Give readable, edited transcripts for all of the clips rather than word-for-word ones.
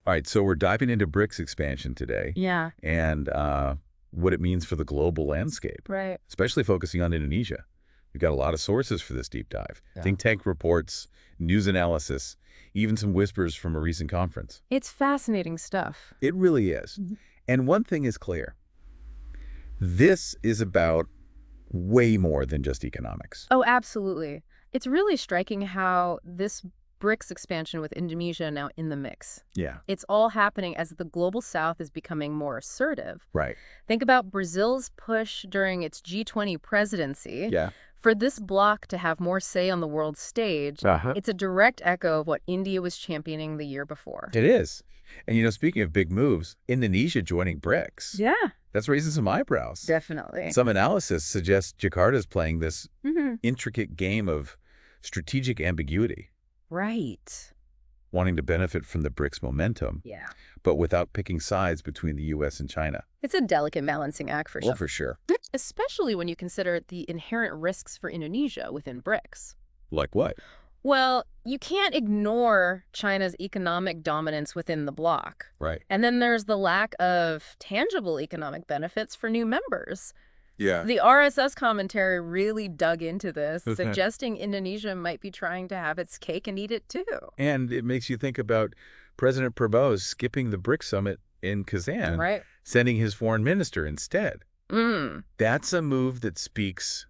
All right, so we're diving into BRICS expansion today Yeah, and what it means for the global landscape, right. especially focusing on Indonesia. We've got a lot of sources for this deep dive. Yeah. Think tank reports, news analysis, even some whispers from a recent conference. It's fascinating stuff. It really is. Mhm. And one thing is clear. This is about way more than just economics. Oh, absolutely. It's really striking how this BRICS expansion with Indonesia now in the mix. Yeah, It's all happening as the global south is becoming more assertive. right. Think about Brazil's push during its G20 presidency Yeah. for this bloc to have more say on the world stage. It's a direct echo of what India was championing the year before. It is. And speaking of big moves, Indonesia joining BRICS. Yeah, That's raising some eyebrows. definitely. Some analysis suggests Jakarta's playing this hmm intricate game of strategic ambiguity, Right. wanting to benefit from the BRICS momentum, Yeah. but without picking sides between the U.S. and China. It's a delicate balancing act for Well, sure. for sure. Especially when you consider the inherent risks for Indonesia within BRICS. Like what? Well, you can't ignore China's economic dominance within the bloc. Right. And then there's the lack of tangible economic benefits for new members. Yeah. The RSS commentary really dug into this, Okay. suggesting Indonesia might be trying to have its cake and eat it too. And it makes you think about President Prabowo skipping the BRICS summit in Kazan, Right? sending his foreign minister instead. That's a move that speaks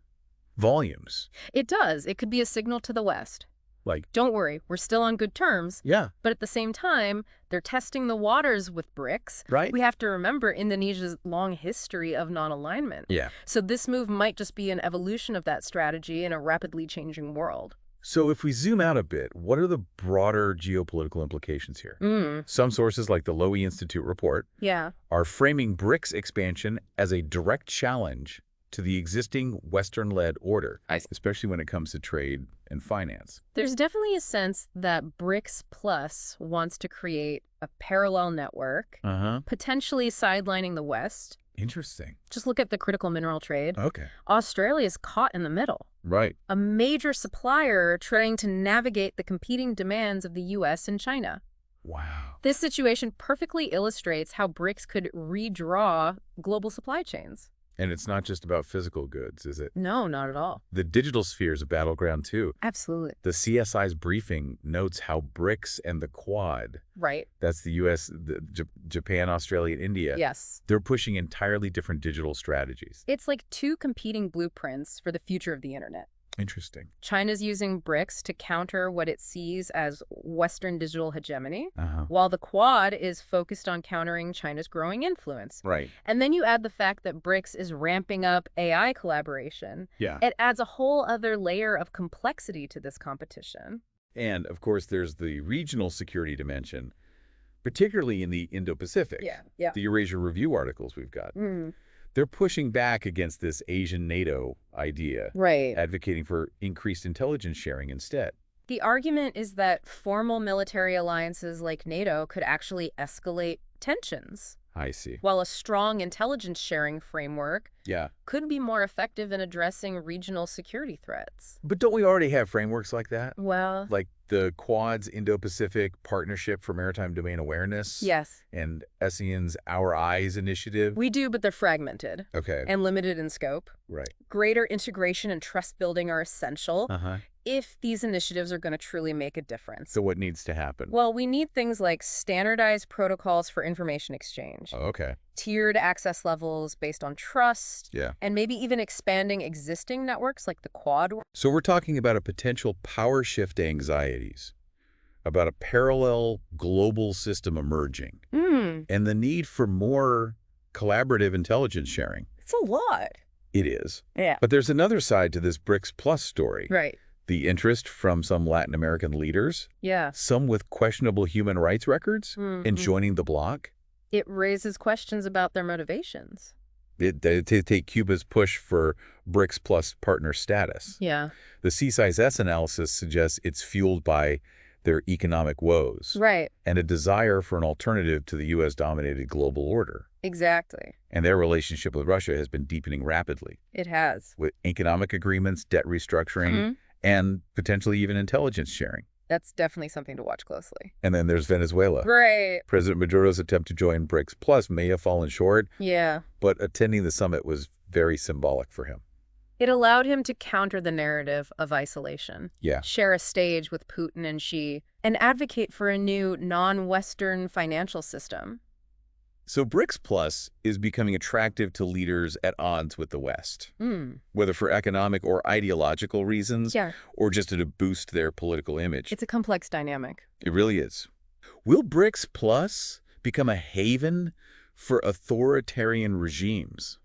volumes. It does. It could be a signal to the West. Like, Don't worry, we're still on good terms. yeah, But at the same time, they're testing the waters with BRICS. right? We have to remember Indonesia's long history of non-alignment. Yeah. So this move might just be an evolution of that strategy in a rapidly changing world. So if we zoom out a bit, what are the broader geopolitical implications here? Some sources, like the Lowy Institute report, Yeah. are framing BRICS expansion as a direct challenge to the existing Western-led order, especially when it comes to trade and finance. There's definitely a sense that BRICS Plus wants to create a parallel network, potentially sidelining the West. Interesting. Just look at the critical mineral trade. Okay. Australia's caught in the middle. Right. A major supplier trying to navigate the competing demands of the U.S. and China. Wow. This situation perfectly illustrates how BRICS could redraw global supply chains. And it's not just about physical goods, is it? No, not at all. The digital sphere is a battleground, too. Absolutely. The CSI's briefing notes how BRICS and the Quad, Right. that's the U.S., Japan, Australia, and India, Yes. they're pushing entirely different digital strategies. It's like two competing blueprints for the future of the internet. Interesting. China's using BRICS to counter what it sees as Western digital hegemony, Uh-huh. while the Quad is focused on countering China's growing influence. Right. And then you add the fact that BRICS is ramping up AI collaboration. Yeah. It adds a whole other layer of complexity to this competition. And, of course, there's the regional security dimension, particularly in the Indo-Pacific. Yeah. The Eurasia Review articles we've got. They're pushing back against this Asian NATO idea, Right. advocating for increased intelligence sharing instead. The argument is that formal military alliances like NATO could actually escalate tensions, I see. while a strong intelligence sharing framework Yeah. could be more effective in addressing regional security threats. But don't we already have frameworks like that? Well, Like the Quad's Indo-Pacific Partnership for Maritime Domain Awareness? yes, And ASEAN's Our Eyes initiative? we do, but they're fragmented Okay. and limited in scope. Right. Greater integration and trust building are essential Uh-huh. if these initiatives are going to truly make a difference. So what needs to happen? Well, we need things like standardized protocols for information exchange, Oh, okay. tiered access levels based on trust, Yeah. and maybe even expanding existing networks like the Quad. So we're talking about a potential power shift anxieties, about a parallel global system emerging, and the need for more collaborative intelligence sharing. It's a lot. It is. Yeah. But there's another side to this BRICS Plus story. Right. The interest from some Latin American leaders, Yeah. some with questionable human rights records, in joining the bloc. It raises questions about their motivations. To take Cuba's push for BRICS Plus partner status. Yeah. The CSIS analysis suggests it's fueled by their economic woes Right. and a desire for an alternative to the U.S.-dominated global order. Exactly. And their relationship with Russia has been deepening rapidly, It has. with economic agreements, debt restructuring, and potentially even intelligence sharing. That's definitely something to watch closely. And then there's Venezuela. Right. President Maduro's attempt to join BRICS Plus may have fallen short, Yeah. but attending the summit was very symbolic for him. It allowed him to counter the narrative of isolation, Yeah. share a stage with Putin and Xi, and advocate for a new non-Western financial system. So BRICS Plus is becoming attractive to leaders at odds with the West, whether for economic or ideological reasons, Yeah. or just to boost their political image. It's a complex dynamic. It really is. Will BRICS Plus become a haven for authoritarian regimes?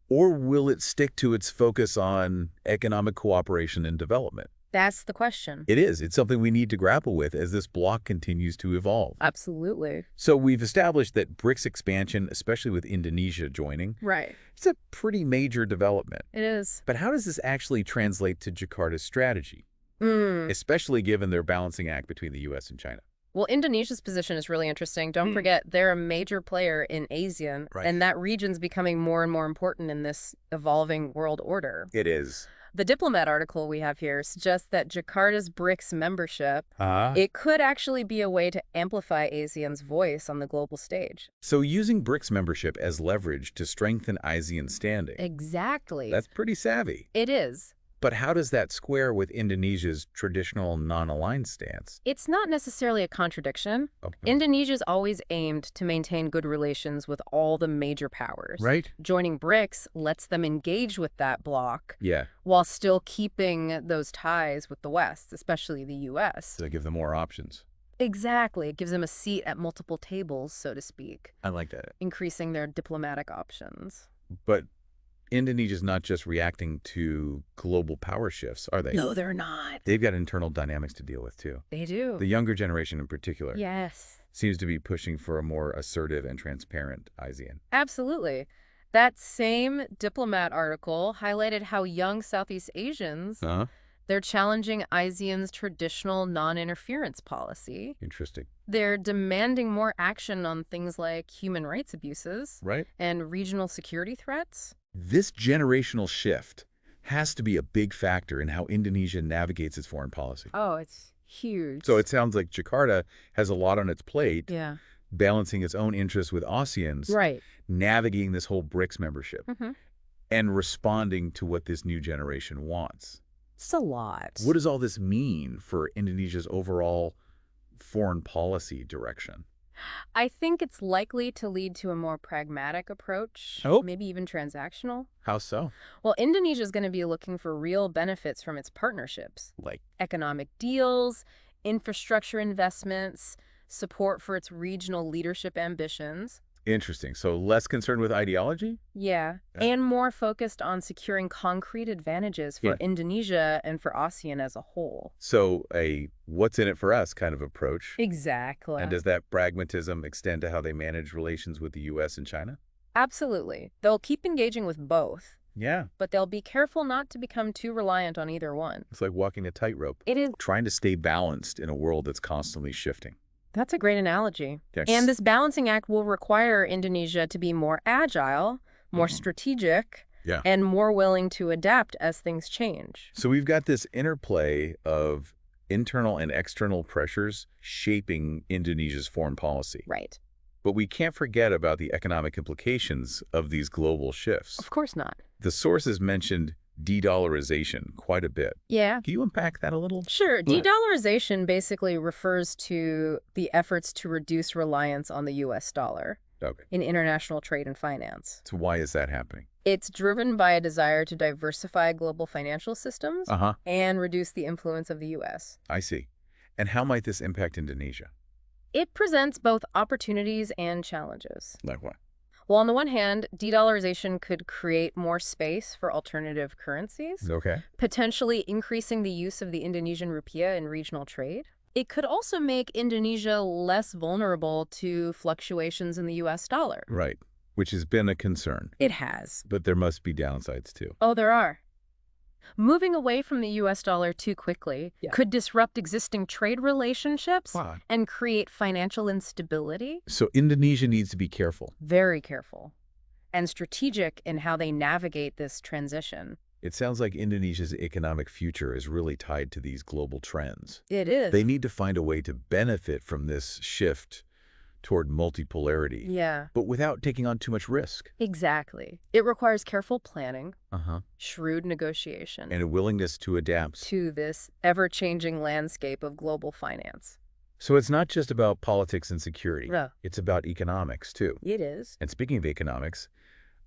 Or will it stick to its focus on economic cooperation and development? That's the question. It is. It's something we need to grapple with as this bloc continues to evolve. Absolutely. So we've established that BRICS expansion, especially with Indonesia joining, Right. it's a pretty major development. It is. But how does this actually translate to Jakarta's strategy, especially given their balancing act between the U.S. and China? Well, Indonesia's position is really interesting. Don't forget, they're a major player in ASEAN, and that region's becoming more and more important in this evolving world order. It is. The Diplomat article we have here suggests that Jakarta's BRICS membership, it could actually be a way to amplify ASEAN's voice on the global stage. So using BRICS membership as leverage to strengthen ASEAN standing. Exactly. That's pretty savvy. It is. But how does that square with Indonesia's traditional non-aligned stance? It's not necessarily a contradiction. Okay. Indonesia's always aimed to maintain good relations with all the major powers. Right. Joining BRICS lets them engage with that bloc while still keeping those ties with the West, especially the U.S. To give them more options. Exactly. It gives them a seat at multiple tables, so to speak. I like that. Increasing their diplomatic options. But Indonesia's not just reacting to global power shifts, are they? No, they're not. They've got internal dynamics to deal with, too. They do. The younger generation in particular Yes. seems to be pushing for a more assertive and transparent ASEAN. Absolutely. That same Diplomat article highlighted how young Southeast Asians, they're challenging ASEAN's traditional non-interference policy. Interesting. They're demanding more action on things like human rights abuses and regional security threats. This generational shift has to be a big factor in how Indonesia navigates its foreign policy. Oh, it's huge. So it sounds like Jakarta has a lot on its plate, balancing its own interests with ASEAN's, navigating this whole BRICS membership, and responding to what this new generation wants. It's a lot. What does all this mean for Indonesia's overall foreign policy direction? I think it's likely to lead to a more pragmatic approach, maybe even transactional. How so? Well, Indonesia is going to be looking for real benefits from its partnerships, like economic deals, infrastructure investments, support for its regional leadership ambitions. Interesting. So less concerned with ideology? Yeah, and more focused on securing concrete advantages for Indonesia and for ASEAN as a whole. So a what's in it for us kind of approach. Exactly. And does that pragmatism extend to how they manage relations with the U.S. and China? Absolutely. They'll keep engaging with both. Yeah. But they'll be careful not to become too reliant on either one. It's like walking a tightrope. It is. Trying to stay balanced in a world that's constantly shifting. That's a great analogy. Yes. And this balancing act will require Indonesia to be more agile, more strategic, and more willing to adapt as things change. So we've got this interplay of internal and external pressures shaping Indonesia's foreign policy. Right. But we can't forget about the economic implications of these global shifts. Of course not. The sources mentioned de-dollarization quite a bit. Yeah. Can you unpack that a little? Sure. De-dollarization basically refers to the efforts to reduce reliance on the U.S. dollar in international trade and finance. So why is that happening? It's driven by a desire to diversify global financial systems and reduce the influence of the U.S. I see. And how might this impact Indonesia? It presents both opportunities and challenges. Like what? Well, on the one hand, de-dollarization could create more space for alternative currencies, potentially increasing the use of the Indonesian rupiah in regional trade. It could also make Indonesia less vulnerable to fluctuations in the U.S. dollar. Right, which has been a concern. It has. But there must be downsides, too. Oh, there are. Moving away from the U.S. dollar too quickly could disrupt existing trade relationships and create financial instability. So Indonesia needs to be careful. Very careful. And strategic in how they navigate this transition. It sounds like Indonesia's economic future is really tied to these global trends. It is. They need to find a way to benefit from this shift toward multipolarity, Yeah. but without taking on too much risk. Exactly. It requires careful planning, Uh-huh. shrewd negotiation, And a willingness to adapt. to this ever-changing landscape of global finance. So it's not just about politics and security. Yeah. It's about economics, too. It is. And speaking of economics,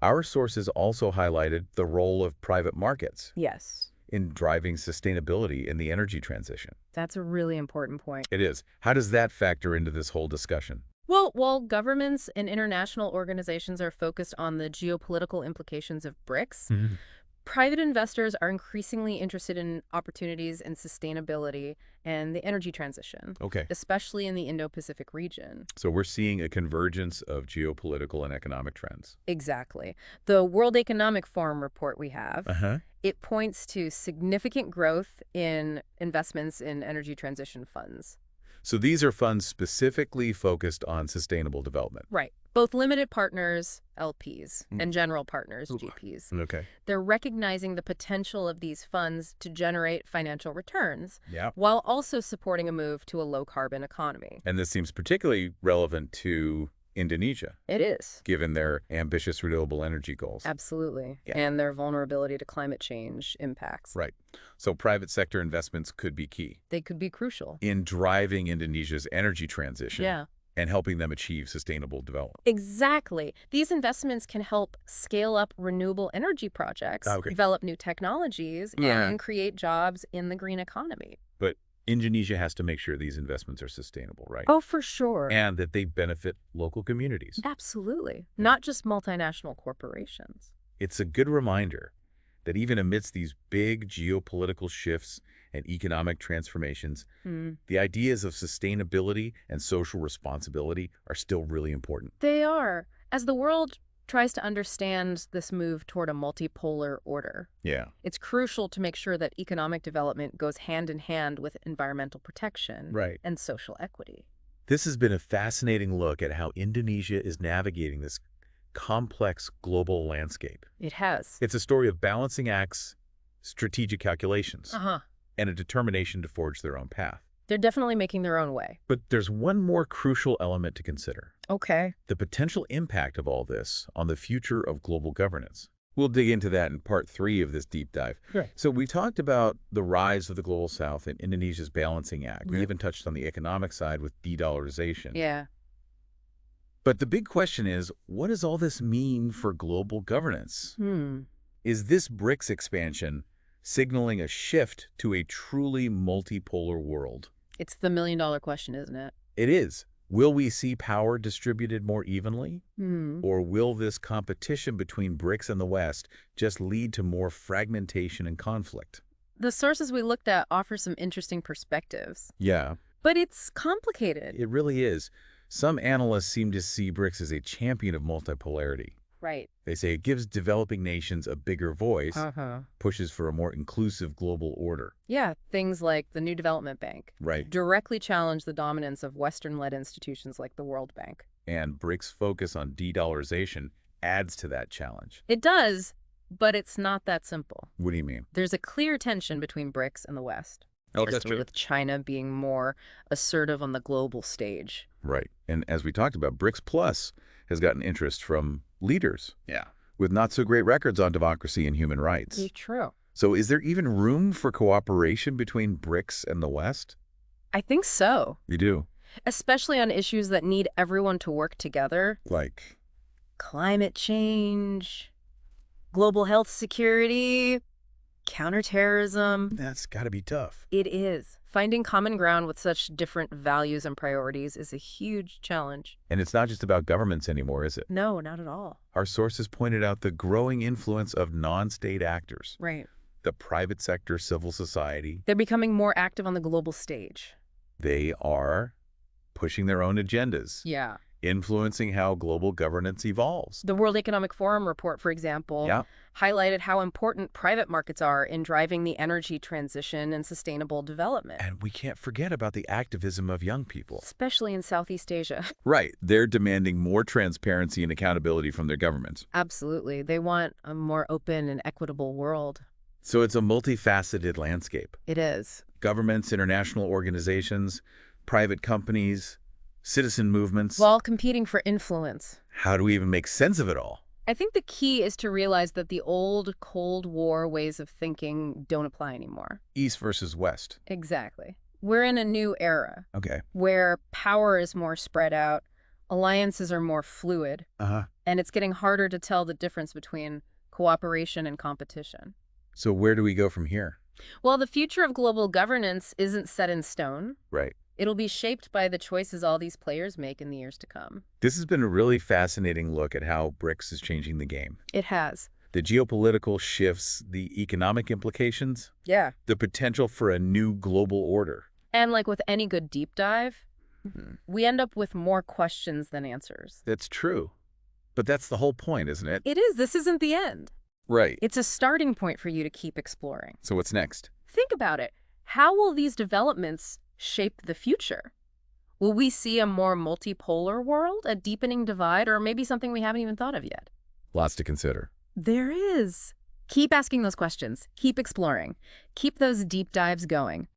our sources also highlighted the role of private markets Yes. in driving sustainability in the energy transition. That's a really important point. It is. How does that factor into this whole discussion? Well, while governments and international organizations are focused on the geopolitical implications of BRICS, private investors are increasingly interested in opportunities in sustainability and the energy transition, Okay. especially in the Indo-Pacific region. So we're seeing a convergence of geopolitical and economic trends. Exactly. The World Economic Forum report we have, Uh-huh. it points to significant growth in investments in energy transition funds. So these are funds specifically focused on sustainable development. Right. Both limited partners, LPs, and general partners, GPs. Okay. They're recognizing the potential of these funds to generate financial returns Yeah. while also supporting a move to a low-carbon economy. And this seems particularly relevant to Indonesia, It is. given their ambitious renewable energy goals. Absolutely. Yeah. And their vulnerability to climate change impacts. Right. So private sector investments could be key They could be crucial. in driving Indonesia's energy transition Yeah. and helping them achieve sustainable development. Exactly. These investments can help scale up renewable energy projects, Okay. develop new technologies, Yeah. and create jobs in the green economy. But Indonesia has to make sure these investments are sustainable, right? Oh, for sure. And that they benefit local communities. Absolutely. Not just multinational corporations. It's a good reminder that even amidst these big geopolitical shifts and economic transformations, the ideas of sustainability and social responsibility are still really important. They are. As the world tries to understand this move toward a multipolar order, Yeah. it's crucial to make sure that economic development goes hand in hand with environmental protection Right. and social equity. This has been a fascinating look at how Indonesia is navigating this complex global landscape. It has. It's a story of balancing acts, strategic calculations, and a determination to forge their own path. They're definitely making their own way. But there's one more crucial element to consider: Okay. the potential impact of all this on the future of global governance. We'll dig into that in part 3 of this deep dive. Right. So we talked about the rise of the Global South and Indonesia's balancing act. We Yeah. even touched on the economic side with de-dollarization. Yeah. But the big question is, what does all this mean for global governance? Is this BRICS expansion signaling a shift to a truly multipolar world? It's the million-dollar question, isn't it? It is. Will we see power distributed more evenly? Or will this competition between BRICS and the West just lead to more fragmentation and conflict? The sources we looked at offer some interesting perspectives. Yeah, But it's complicated. it really is. Some analysts seem to see BRICS as a champion of multipolarity. Right. They say it gives developing nations a bigger voice, pushes for a more inclusive global order. Yeah, things like the New Development Bank Right. directly challenge the dominance of Western-led institutions like the World Bank. And BRICS' focus on de-dollarization adds to that challenge. It does, but it's not that simple. What do you mean? There's a clear tension between BRICS and the West. Oh, especially with China being more assertive on the global stage. Right. And as we talked about, BRICS Plus has gotten interest from leaders. Yeah. With not so great records on democracy and human rights. It's true. So is there even room for cooperation between BRICS and the West? I think so. You do? Especially on issues that need everyone to work together. Like? Climate change, global health security, counterterrorism. That's got to be tough. It is. Finding common ground with such different values and priorities is a huge challenge. And it's not just about governments anymore, is it? No, not at all. Our sources pointed out the growing influence of non-state actors. Right. The private sector, civil society. They're becoming more active on the global stage. They are pushing their own agendas. Yeah. Influencing how global governance evolves. The World Economic Forum report, for example, highlighted how important private markets are in driving the energy transition and sustainable development. And we can't forget about the activism of young people. Especially in Southeast Asia. Right. They're demanding more transparency and accountability from their governments. Absolutely. They want a more open and equitable world. So it's a multifaceted landscape. It is. Governments, international organizations, private companies, citizen movements. While competing for influence. How do we even make sense of it all? I think the key is to realize that the old Cold War ways of thinking don't apply anymore. East versus West. Exactly. We're in a new era. Okay. Where power is more spread out, alliances are more fluid, and it's getting harder to tell the difference between cooperation and competition. So where do we go from here? Well, the future of global governance isn't set in stone. Right. It'll be shaped by the choices all these players make in the years to come. This has been a really fascinating look at how BRICS is changing the game. It has. The geopolitical shifts, the economic implications. Yeah. The potential for a new global order. And like with any good deep dive, we end up with more questions than answers. That's true. But that's the whole point, isn't it? It is. This isn't the end. Right. It's a starting point for you to keep exploring. So what's next? Think about it. How will these developments shape the future? Will we see a more multipolar world, a deepening divide, or maybe something we haven't even thought of yet? Lots to consider. There is. Keep asking those questions. Keep exploring. Keep those deep dives going.